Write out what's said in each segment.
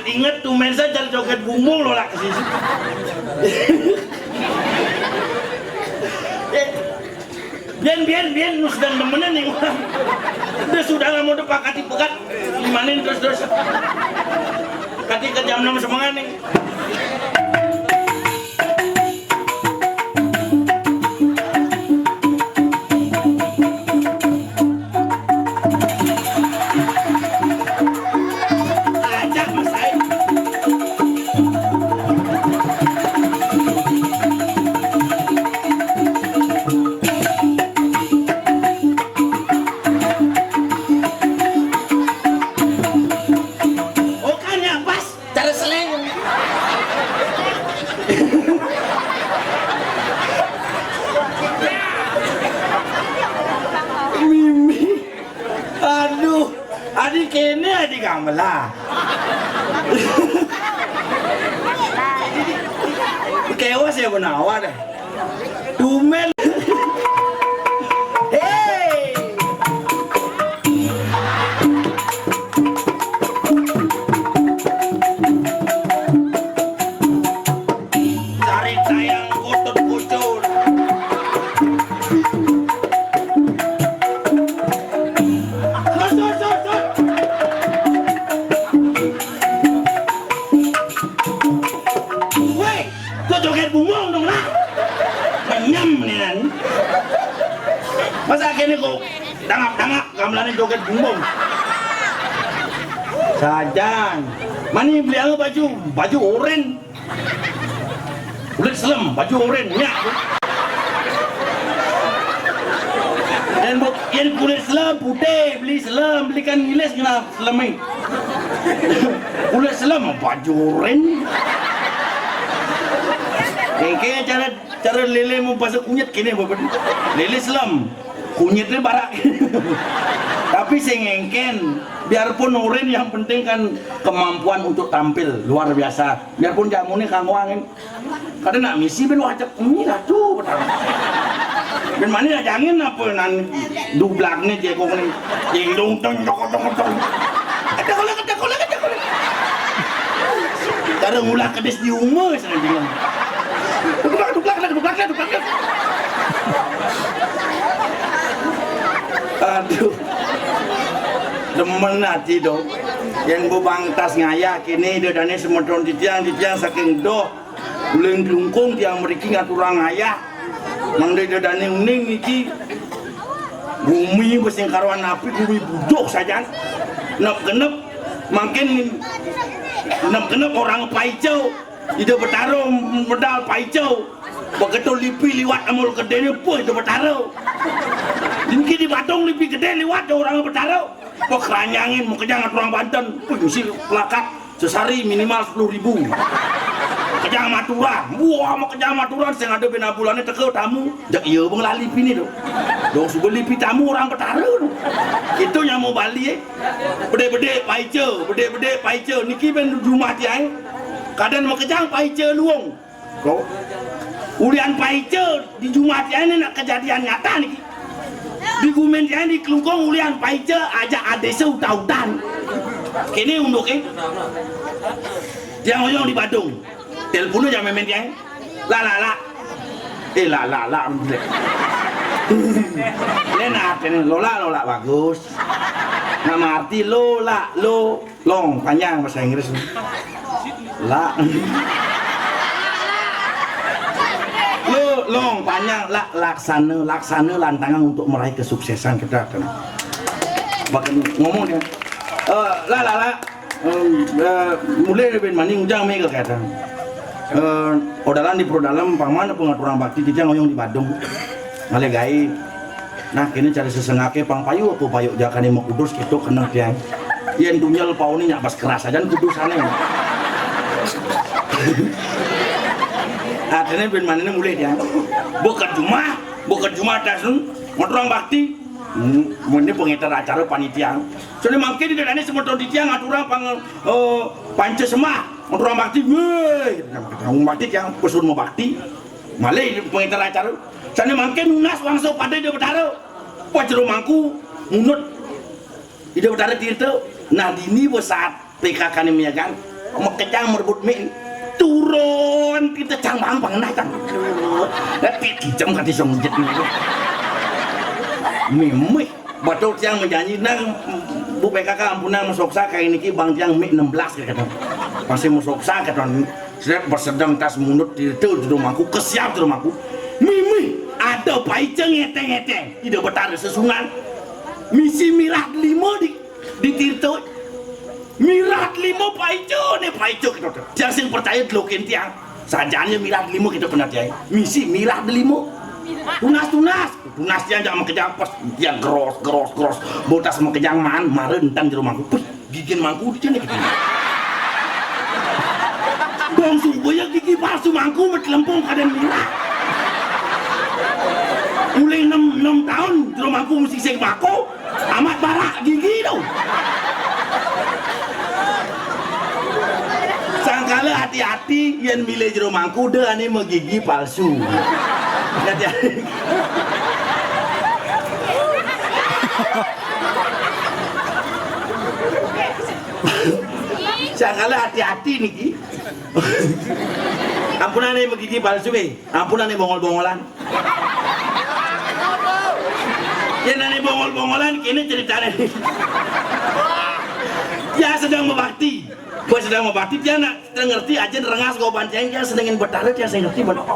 ingat tuh men saja joget bumbung lo lah kesini. Biar nus dan temenan nih orang. Udah sudah nggak mau depak kati pekat, dimanin terus. Kati ke jam 6 semangat nih. Adik kene adik gamela. Kewas ya benawa deh. Dumel. Hey. Cari tayang kotor bocor. Masa akhirnya kok dangap gamelannya joget bumbung sajan mani beli apa baju oren kulit selam baju oren nyak dan yang kulit selam putih beli selam belikan ngiles kena selamnya kulit selam baju oren kayaknya cara lele mau pasang kunyit kini lele selam kunyitnya barak tapi sengengken biarpun oren yang penting kan kemampuan untuk tampil luar biasa biarpun jamunya kangwangin kadang nak misi ben wajak ini lah tuh ben mana jangin apa nan dublaknya dia kok ini jeng dong kata kola cara ngulah kedes di umur sana jangan dublak aduh demen hati dong yang bangtas ngayak kini dadane semedon di tiang saking doh uleng kelungkung tiang meriki ngaturang ngayak mang dadane uning iki bumi besing karuan api bumi budok saja nep genep makin nep genep orang paicau ide bertarung medal paicau begitu lipi liwat amul gedenya puh itu bertaruh ini di Batong lipi gede liwat orang bertaruh kok keranyangin mau kejang orang Banten mesti pelakat sesari minimal 10.000 kejang Madura wah mau kejang Madura yang ada bina bulannya teke tamu jak iya bang lali lipi ini dong suka lipi tamu orang bertaruh itu yang mau Bali bede paice niki ben rumah tiang kadang mau kejang paice luong kok ulian paice di Jumat ini nak kejadian nyata nih di gumen di kelungkong ulian paice aja adese utautan kini unduknya tiang oyong di Badung teleponnya jam memen tiang la enak ini lola bagus nama arti lola long panjang bahasa Inggris la long panjang laksana lantangan untuk meraih kesuksesan kita kan bahkan ngomong dia mulai dari maning ujang mega kata odalan di Prodalam pangmana pengaturan bakti kita ngoyong di Badung ngale gai nah kini cari sesengake pang payu aku payuk jakane mau kudus gitu kena dia yang dunyal pauni nyak pas keras aja kudusannya akhirnya ben manene mulai dia bukan cuma dasun ngotrong bakti ini pengitar acara panitia soalnya makin di dadane semeton di tiang aturang panca semah ngotrong bakti ngomong bakti yang pesun mau bakti malah pengitar acara soalnya makin unas langsung pada dia bertaruh pajero mangku munut ide bertaruh tirto nah dini saat PKK ini kan Makejang merebut mie turun kita cang mampang nah kan tapi kijam kati songjet mie batuk yang menjanji nang bu PKK ampunang masoksa kayak ini bang tiang mie 16 kata masih masoksa kata saya bersedang tas munut di rumahku kesiap di rumahku mie ada paiceng ngeteng tidak betara sesungan misi mirat 5 di tirto mirat 5 paico gitu. Yang sing percaya delokin tiang. Sajane mirat 5 kita pernah tiang. Misi mirat 5. Tunas tiang jangan makejang pas yang gros. Botas makejang maren tang di rumahku. Puh, gigin mangku di sini gitu. Bang subuh gigi palsu mangku metlempung kaden mirat. Mulai 6 tahun di rumahku mesti sing mako amat barak gigi dong. Sangkala hati-hati yang milih jero mangku deh ane mau gigi palsu. Hati-hati. Sangkala hati-hati niki. Ampunan ane mau gigi palsu ampunan ane bongol-bongolan. Yang ane bongol-bongolan kini ceritanya. Ya sedang membakti. Gue sedang membakti dia nak ngerti aja rengas gue banceng dia sedangin bertarik dia saya ngerti benar.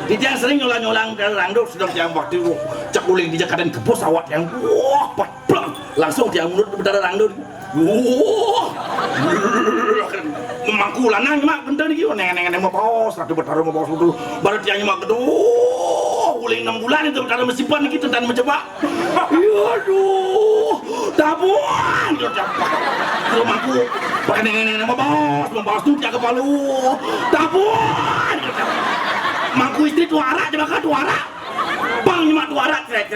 Dia sering nyolang dari rangdok sedang yang bakti cek uling di jakadan kebos awat yang wah patlang langsung dia menurut bertarik rangdok. Wah, memangku lanang mak bentar nih neng mau bos satu bertarik mau bos dulu baru dia nyemak kedua uling 6 bulan itu bertarik mesipan gitu dan mencoba. Aduh, tabuan rumahku pakai neng membahas tuh jaga palu tabuan maku istri tuara coba kan tuara bang nyemak tuara trek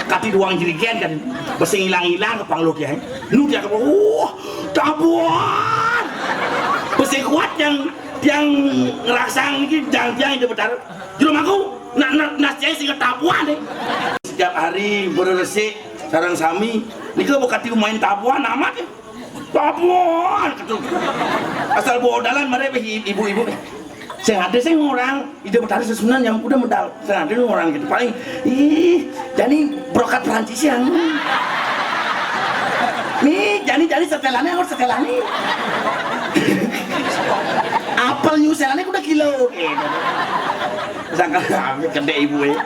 kati doang jirigen kan besing hilang ke panglo dia nu dia ke tabuan besing kuat yang ngeraksang ini jangan itu betar di rumahku nasinya sih tabuan deh setiap hari beresik sarang sami ini kalau bukan main tabuan amat ya tabuan gitu asal bawa dalan mereka ibu-ibu saya ada saya orang ide bertarik sesunan yang udah medal saya ada orang gitu paling jadi brokat Perancis yang nih jadi setelannya harus setelannya apel New Zealandnya udah kilo gitu sangka gede ibunya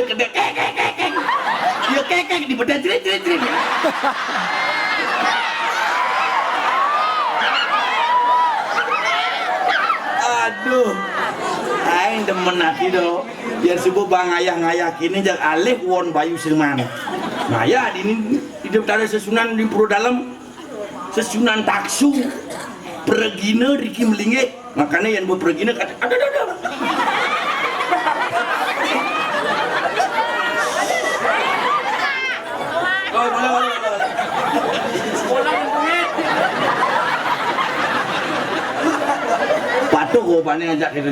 gede iya kek di bedah cerit aduh aing demen hati do biar subuh bang ayah kini jak alih won bayu silman ngayah ini hidup dari sesunan di pura dalam sesunan taksu pergina Riki Melinge makanya yang buat pergina kata ada patuh gopannya ngajak kita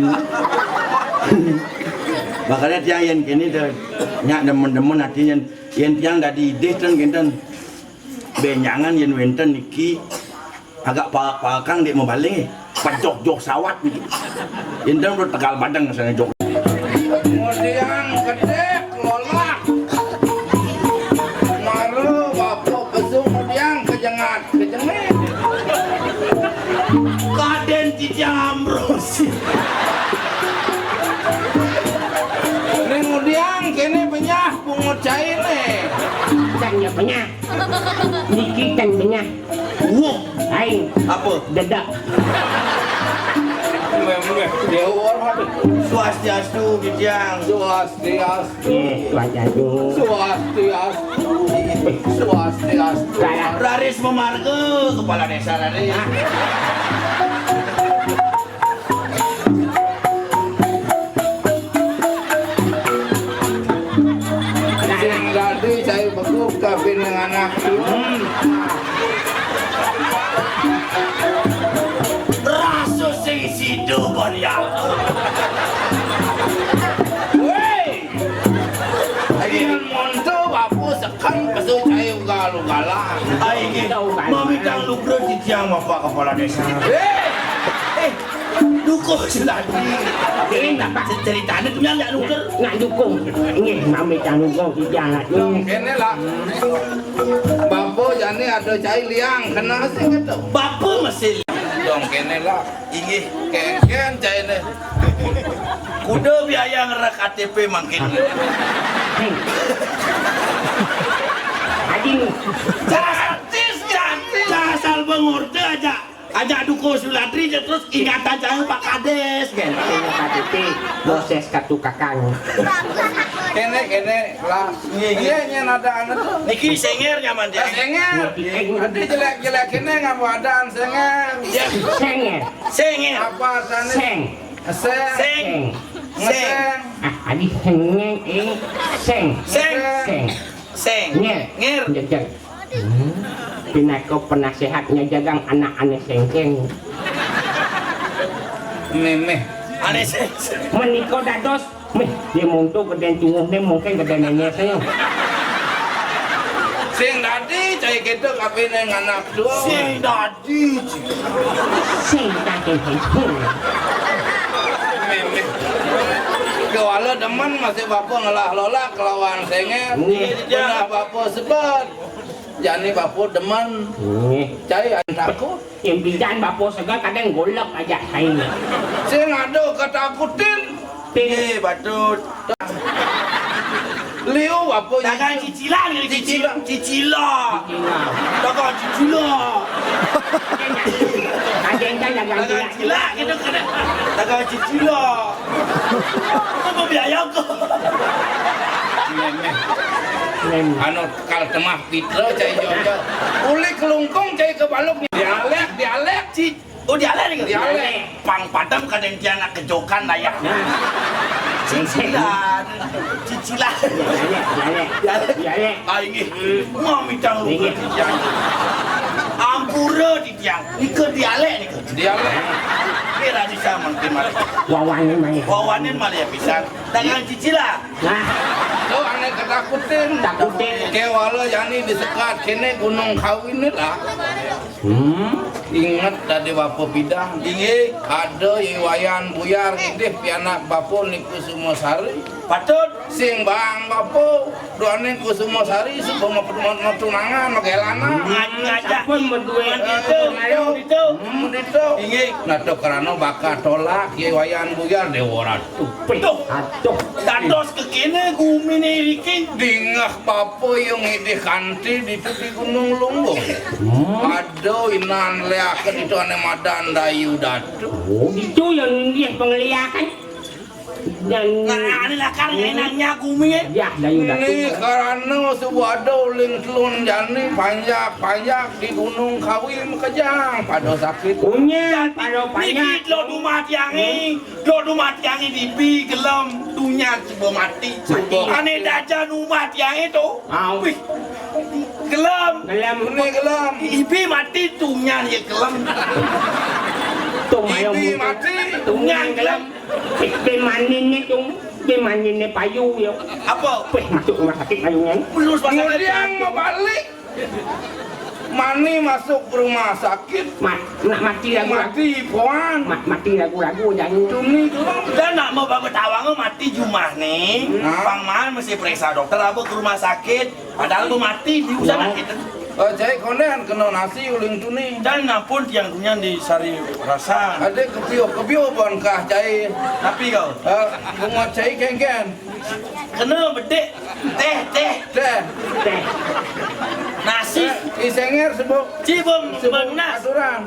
makanya tiang yang kini nyak demen-demen hatinya yang tiang dari ide dan genten benyangan yang wenten niki agak pakang dia mau balik pajok sawat gitu genten udah tegal badan sana jok kemudian gede kelola maru bapak besuk kemudian kejengat kaden tijang ambrosi kemudian kini penyah pungut cair kan ya penyah niki kan penyah wow aing apa dedak swastiastu kijang swastiastu Raris Memarga kepala desa Raris Tadi saya bekuk kawin dengan anak rasu sing sido barial Woi Ayan monto bapu sekan pesu saya ugal kalau galah. Ai ge. Memitang lugro titiang Bapak Kepala Desa. Duko Sulatri. Bapak Ceritanya tuh yang lugro. nggak dukung. Ini mami tanggung kau jalan. Kene lah. Bapo jani ada cai liang kena sih gitu. Bapak masih Dong kene lah. inggih Ken cai ne. kuda biaya ngerak KTP makin. Ading Gratis. Asal mengorde aja Duko Sulatri terus ingat aja Pak Kades kan. KTP proses kartu kakang. Kene lah. Iya nya nada anak tuh. Niki senger nyaman dia. Senger. Ada jelek-jelek kene ngapa adaan senger. Seng Apa tane? seng Seng. Seng. Seng. adik seng Seng. nger jajan Pinako penasehatnya jagang anak aneh sengkeng Meme. Aneh seng. meniko dados meh dia muntuk geden cunguh dia mungkin geden nanya saya Sing tadi cai gitu kapine nganak dua. Seng dadi. sing kakek Meme. Kewala demen masih bapo ngelah lola kelawan senger. Pernah bapo sebut. Jani bapo demen. Cai takut. yang bidan bapo segala kadang golok aja saya Sing ada ketakutin. Eh batut. Liu bapo Dagang cicilan ni cicilan. Dagang cicilan. kadang Dagang cicilan gitu kan. Dagang cicilan. Apa biaya kau? Meme. Anu kal temah pitra cai jojo. Uli kelungkung cai kebaluk dialek Oh dialek ni. Dialek. Pang padam kadang dia nak kejokan layak. Cicilan. Ah ini. Mau minta lu titiang. Ampura titiang. Ni ke dialek ni ke. dialek. Kira di sama mungkin malah. wawannya main Wawanin malah ya pisan. Dagang cicilan. nah Lo aneh ketakutin. takutin Kewala yani disekat kene gunung kawin ni lah. Ingat tadi bapo bidang. Ingi. Ada iwayan buyar ngidih pianak bapo ni Kusumosari. Patut. Sing bang bapo doane Kusumosari sebelum mau tunangan mau kelana. Ngajak. pun berdua Itu. Dito. Ingi. Nah to karena bakal tolak iwayan buyar deworan. atuh Dados ke kene gumi ni Riki. Dingah bapo yung ngidih kanti dito di Gunung Lumbung. Ada inan leakan itu ane madan dayu datu. oh itu yang dia pengeliakan dan Nah, ini lah kan enaknya gumi ya. ya dayu datu Ini karena sebuah doling telun jani panjak di Gunung Kawi Mekejang pada sakit. punya kalau banyak Niki lo dumat yangi di pi gelem dunya coba mati. Ane daja dumat yang itu. Au. Wih, gelem. dalam Ini gelam. Ibi mati dunya ya gelem. tung ayo Ibi mati. tungan dalam pemaninnya tung pemaninnya payu yo Apa? masuk rumah sakit payungnya Lulus pasang Kemudian mau balik. Mani masuk rumah sakit. nak mati lagu-lagu Mati poan. mati lagu-lagu jangan Cumi gelam. Dan nak mau bawa tawang mati jumah nih. Hah? Pangman mesti periksa dokter apa ke rumah sakit. Padahal mau mati di sana kita. Cai konen kena nasi uling tuni. Dan napun tiang dunia di sari rasa. Ada kepio bonkah cai. Tapi kau Bunga cai kengken. kena bedek teh Teh. teh nasi Isenger sebut. cibum sebenarnya Aturan.